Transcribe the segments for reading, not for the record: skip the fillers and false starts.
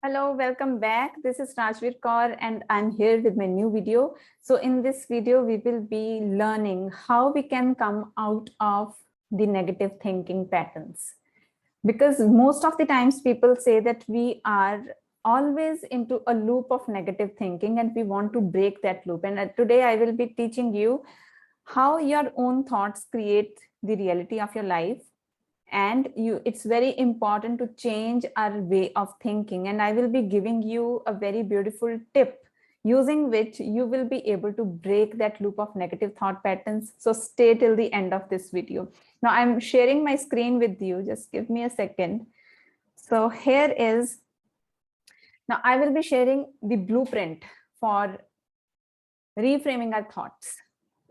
Hello, welcome back. This is Rajveer Kaur and I'm here with my new video. So in this video, we will be learning how we can come out of the negative thinking patterns. Because most of the times people say that we are always into a loop of negative thinking and we want to break that loop. And today I will be teaching you how your own thoughts create the reality of your life. And it's very important to change our way of thinking, and I will be giving you a very beautiful tip using which you will be able to break that loop of negative thought patterns. So stay till the end of this video. Now I'm sharing my screen with you, just give me a second. So here is, now I will be sharing the blueprint for reframing our thoughts.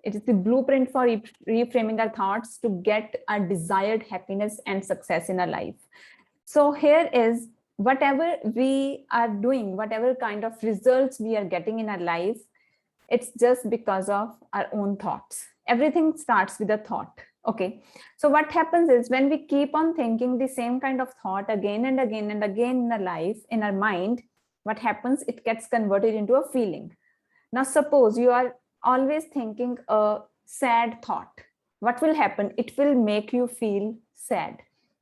It is the blueprint for reframing our thoughts to get our desired happiness and success in our life. So here is, whatever we are doing, whatever kind of results we are getting in our life, it's just because of our own thoughts. Everything starts with a thought. Okay. So what happens is, when we keep on thinking the same kind of thought again and again and again in our life, in our mind, what happens? It gets converted into a feeling. Now, suppose you are always thinking a sad thought. What will happen? It will make you feel sad.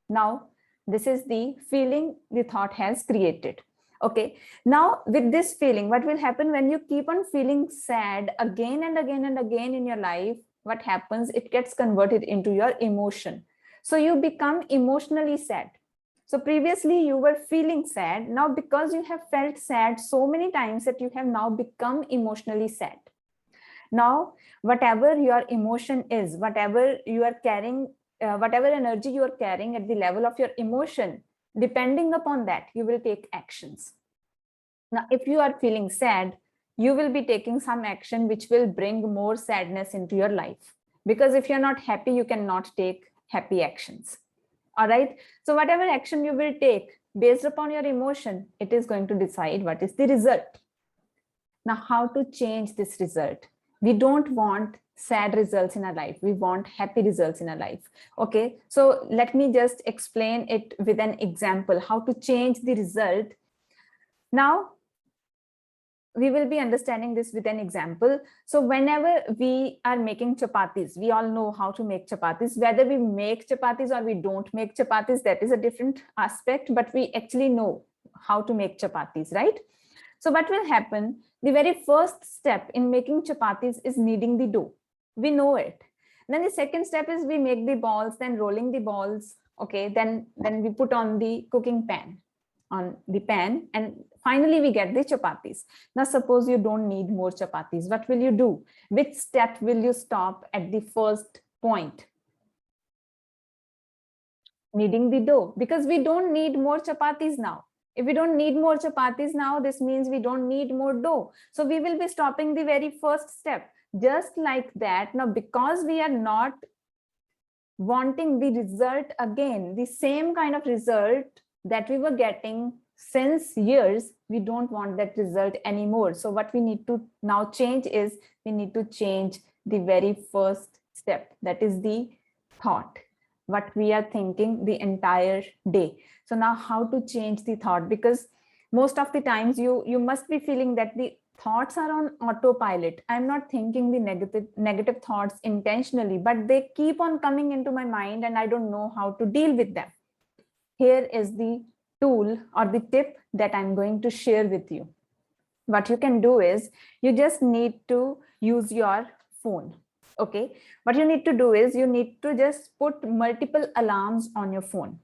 Now, this is the feeling the thought has created. Okay. Now, with this feeling, what will happen when you keep on feeling sad again and again and again in your life? What happens? It gets converted into your emotion. So you become emotionally sad. So previously you were feeling sad. Now, because you have felt sad so many times that you have now become emotionally sad. Now, whatever your emotion is, whatever you are carrying, whatever energy you are carrying at the level of your emotion, depending upon that, you will take actions. Now, if you are feeling sad, you will be taking some action which will bring more sadness into your life. Because if you're not happy, you cannot take happy actions. All right. So whatever action you will take based upon your emotion, it is going to decide what is the result. Now, how to change this result? We don't want sad results in our life. We want happy results in our life. Okay, so let me just explain it with an example, how to change the result. Now, we will be understanding this with an example. So whenever we are making chapatis, we all know how to make chapatis. Whether we make chapatis or we don't make chapatis, that is a different aspect, but we actually know how to make chapatis, right? So what will happen? The very first step in making chapatis is kneading the dough. We know it. Then the second step is we make the balls, then rolling the balls. Okay, then we put on the cooking pan, and finally we get the chapatis. Now, suppose you don't need more chapatis. What will you do? Which step will you stop at the first point? Kneading the dough, because we don't need more chapatis now. If we don't need more chapatis now, this means we don't need more dough. So we will be stopping the very first step. Just like that. Now, because we are not wanting the result again, the same kind of result that we were getting since years, we don't want that result anymore. So what we need to now change is, we need to change the very first step. That is the thought, what we are thinking the entire day. So now, how to change the thought? Because most of the times you must be feeling that the thoughts are on autopilot. I'm not thinking the negative thoughts intentionally, but they keep on coming into my mind and I don't know how to deal with them. Here is the tool or the tip that I'm going to share with you. What you can do is, you just need to use your phone. Okay, what you need to do is, you need to just put multiple alarms on your phone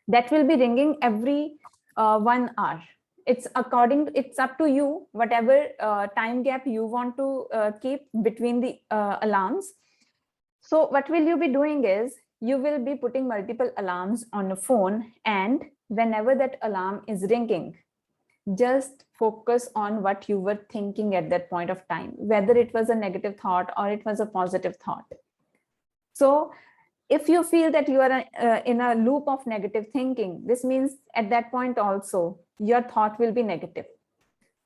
that will be ringing every 1 hour. It's up to you, whatever time gap you want to keep between the alarms. So what will you be doing is, you will be putting multiple alarms on your phone, and whenever that alarm is ringing, just focus on what you were thinking at that point of time, whether it was a negative thought or it was a positive thought. So if you feel that you are in a loop of negative thinking, this means at that point also your thought will be negative.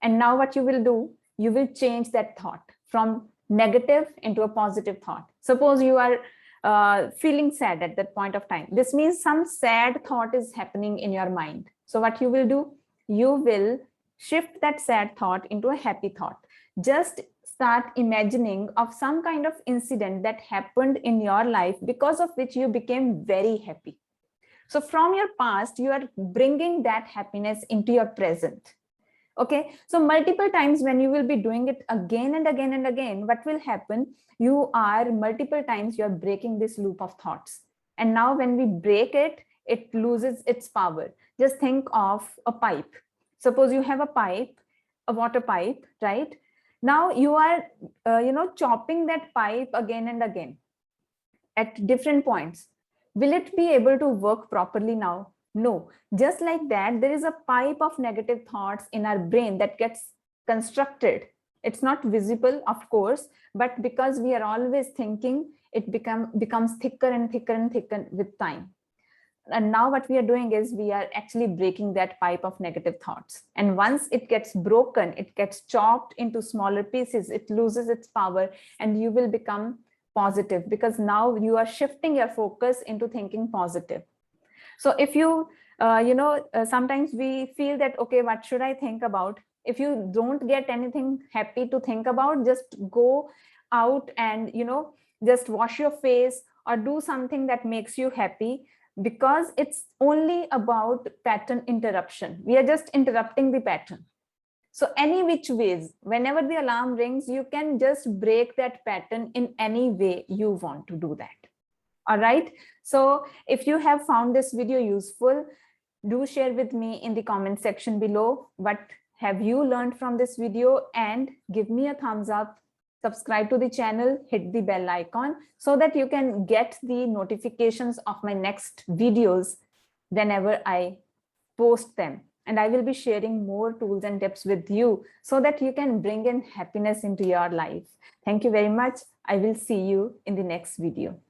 And now what you will do, you will change that thought from negative into a positive thought. Suppose you are feeling sad at that point of time. This means some sad thought is happening in your mind. So what you will do, you will shift that sad thought into a happy thought. Just start imagining of some kind of incident that happened in your life because of which you became very happy. So from your past, you are bringing that happiness into your present. Okay, so multiple times when you will be doing it again and again and again, what will happen? You are multiple times you are breaking this loop of thoughts. And now when we break it, it loses its power. Just think of a pipe. Suppose you have a pipe, a water pipe, right? Now you are, chopping that pipe again and again at different points. Will it be able to work properly now? No. Just like that, there is a pipe of negative thoughts in our brain that gets constructed. It's not visible, of course, but because we are always thinking, it becomes thicker and thicker and thicker with time. And now what we are doing is we are actually breaking that pipe of negative thoughts. And once it gets broken, it gets chopped into smaller pieces, it loses its power, and you will become positive, because now you are shifting your focus into thinking positive. So if you, sometimes we feel that, okay, what should I think about? If you don't get anything happy to think about, just go out and, just wash your face or do something that makes you happy, because it's only about pattern interruption. We are just interrupting the pattern. So any which ways, whenever the alarm rings, you can just break that pattern in any way you want to do that. All right. So if you have found this video useful, do share with me in the comment section below what have you learned from this video, and give me a thumbs up, subscribe to the channel, hit the bell icon so that you can get the notifications of my next videos whenever I post them. And I will be sharing more tools and tips with you so that you can bring in happiness into your life. Thank you very much. I will see you in the next video.